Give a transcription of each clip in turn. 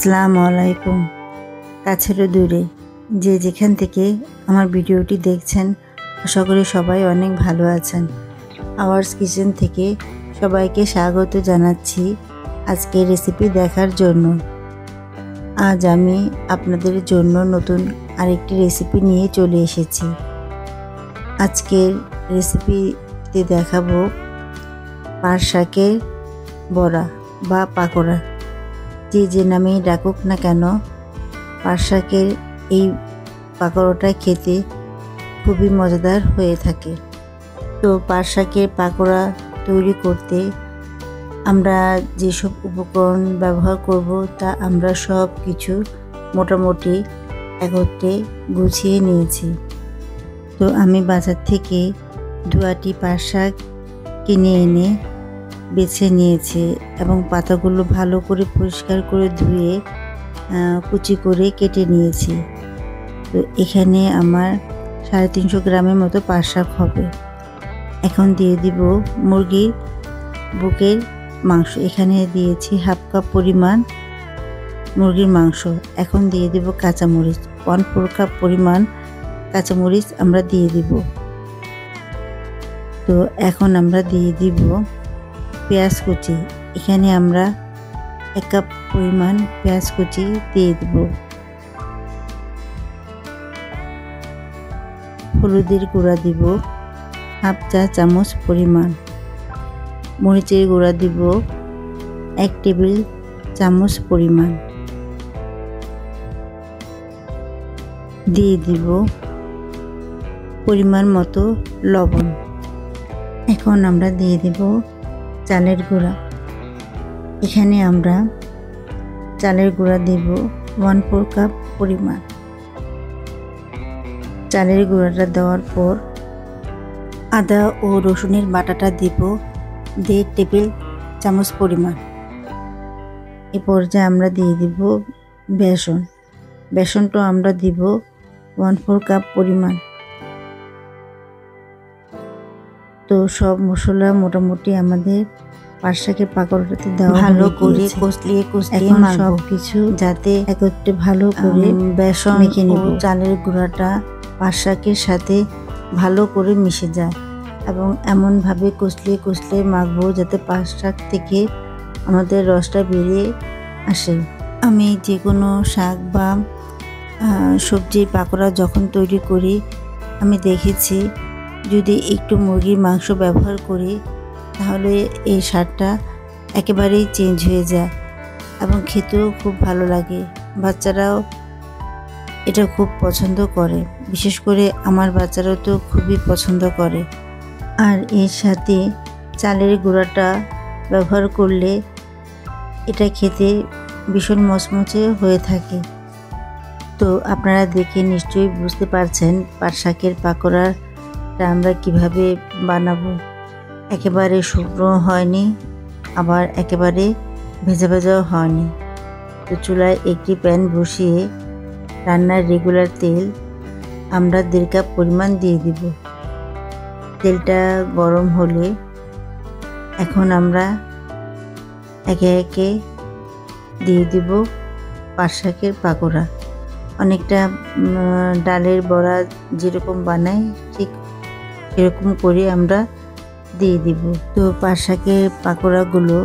আসসালামু আলাইকুম। কাছের ও দূরে যে যেখান থেকে আমার ভিডিওটি দেখছেন, আশা করি সবাই অনেক ভালো আছেন। আওয়ার্স কিচেন থেকে সবাইকে স্বাগত জানাচ্ছি আজকের রেসিপি দেখার জন্য। আজ আমি আপনাদের জন্য নতুন আরেকটি রেসিপি নিয়ে চলে এসেছি। আজকের রেসিপিতে দেখাবো পাট শাকের বড়া বা পাকোড়া। যে নামেই ডাকুক না কেন, পাট শাকের এই পাকোড়াটা খেতে খুবই মজাদার হয়ে থাকে। তো পাট শাকের পাকোড়া তৈরি করতে আমরা যেসব উপকরণ ব্যবহার করব তা আমরা সব কিছু মোটামুটি একত্রে গুছিয়ে নিয়েছি। তো আমি বাজার থেকে 2 পাট শাক কিনে এনে বেছে নিয়েছি এবং পাতাগুলো ভালো করে পরিষ্কার করে ধুয়ে কুচি করে কেটে নিয়েছি। তো এখানে আমার 350 গ্রামের মতো পাট শাক হবে। এখন দিয়ে দিব মুরগির বুকের মাংস। এখানে দিয়েছি 1/2 কাপ পরিমাণ মুরগির মাংস। এখন দিয়ে দিব কাঁচামরিচ, 1/4 কাপ পরিমাণ কাঁচামরিচ আমরা দিয়ে দিব। তো এখন আমরা দিয়ে দিব পেঁয়াজ কুচি। এখানে আমরা 1 কাপ পরিমাণ পেঁয়াজ কুচি দিয়ে দেব। হলুদের গুঁড়া দিব 1/2 চা চামচ পরিমাণ। মরিচের গুঁড়া দিব 1 টেবিল চামচ পরিমাণ। দিয়ে দিব পরিমাণ মতো লবণ। এখন আমরা দিয়ে দেব চালের গুঁড়া। এখানে আমরা চালের গুঁড়া দেব 1/4 কাপ পরিমাণ। চালের গুঁড়াটা দেওয়ার পর আদা ও রসুনের বাটাটা দেব 1.5 টেবিল চামচ পরিমাণ। এ পর্যায়ে আমরা দিয়ে দেব বেসন। বেসনটা আমরা দিব 1/4 কাপ পরিমাণ। তো সব মশলা মোটামুটি আমাদের পাট শাকের পাকোড়াটাতে দেওয়া ভালো করে কষলিয়ে সব কিছু যাতে একত্রে ভালো করে বেসন মেখে নেব। চালের গুঁড়াটা পাট শাকের সাথে ভালো করে মিশে যায় এবং এমনভাবে কষলিয়ে মাখবো যাতে পাট শাক থেকে আমাদের রসটা বেরিয়ে আসে। আমি যে কোনো শাক বা সবজির পাকোড়া যখন তৈরি করি আমি দেখেছি যদি একটু মুরগির মাংস ব্যবহার করি তাহলে এই স্বাদটা একেবারেই চেঞ্জ হয়ে যায় এবং খেতেও খুব ভালো লাগে। বাচ্চারাও এটা খুব পছন্দ করে, বিশেষ করে আমার বাচ্চারাও তো খুবই পছন্দ করে। আর এর সাথে চালের গুঁড়াটা ব্যবহার করলে এটা খেতে ভীষণ মচমচে হয়ে থাকে। তো আপনারা দেখে নিশ্চয়ই বুঝতে পারছেন পাট শাকের পাকোড়াটা আমরা কিভাবে বানাবো। একেবারে শুকনো হয়নি, আবার একেবারে ভেজা ভেজাও হয়নি। তো চুলায় একটি প্যান বসিয়ে রান্নার রেগুলার তেল আমরা 1.5 কাপ পরিমাণ দিয়ে দিব। তেলটা গরম হলে এখন আমরা একে একে দিয়ে দিব পাট শাকের পাকোড়া। অনেকটা ডালের বড়া যেরকম বানাই ঠিক এরকম করে আমরা দিয়ে দিব। তো পাট শাকের পাকোড়াগুলো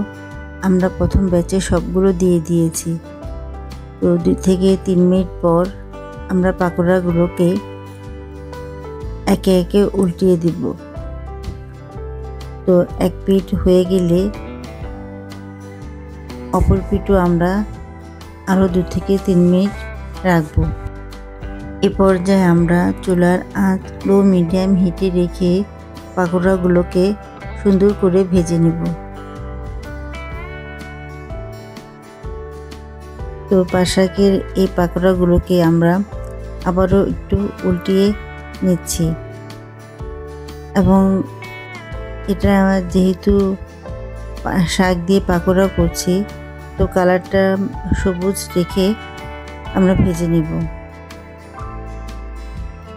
আমরা প্রথম ব্যাচে সবগুলো দিয়ে দিয়েছি। তো 2 থেকে 3 মিনিট পর আমরা পাকোড়াগুলোকে একে একে উল্টিয়ে দিব। তো এক পিঠ হয়ে গেলে অপর পিঠও আমরা আরও 2 থেকে 3 মিনিট রাখবো। এ পর্যায়ে আমরা চুলার আঁচ লো মিডিয়াম হিটে রেখে পাকোড়াগুলোকে সুন্দর করে ভেজে নেব। তো পাট শাকের এই পাকোড়াগুলোকে আমরা আবারও একটু উল্টিয়ে নিচ্ছি এবং এটা যেহেতু শাক দিয়ে পাকোড়া করছি তো কালারটা সবুজ রেখে আমরা ভেজে নেব।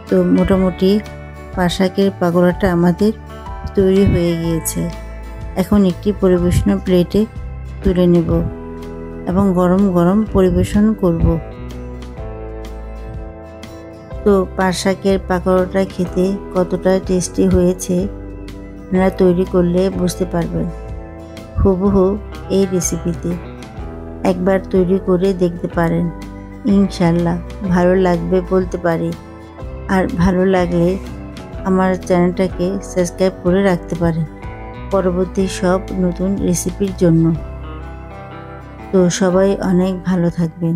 তো মোটামুটি পাট শাকের পাকোড়াটা আমাদের তৈরি হয়ে গিয়েছে। এখন একটি পরিবেশন প্লেটে তুলে নেব এবং গরম গরম পরিবেশন করব। তো পাট শাকের পাকোড়াটা খেতে কতটা টেস্টি হয়েছে আপনারা তৈরি করলে বুঝতে পারবেন। হুবহু এই রেসিপিতে একবার তৈরি করে দেখতে পারেন, ইনশাল্লাহ ভালো লাগবে বলতে পারি। আর ভালো লাগলে আমার চ্যানেলটাকে সাবস্ক্রাইব করে রাখতে পারেন পরবর্তী সব নতুন রেসিপির জন্য। তো সবাই অনেক ভালো থাকবেন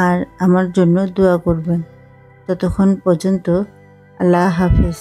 আর আমার জন্য দোয়া করবেন। ততক্ষণ পর্যন্ত আল্লাহ হাফেজ।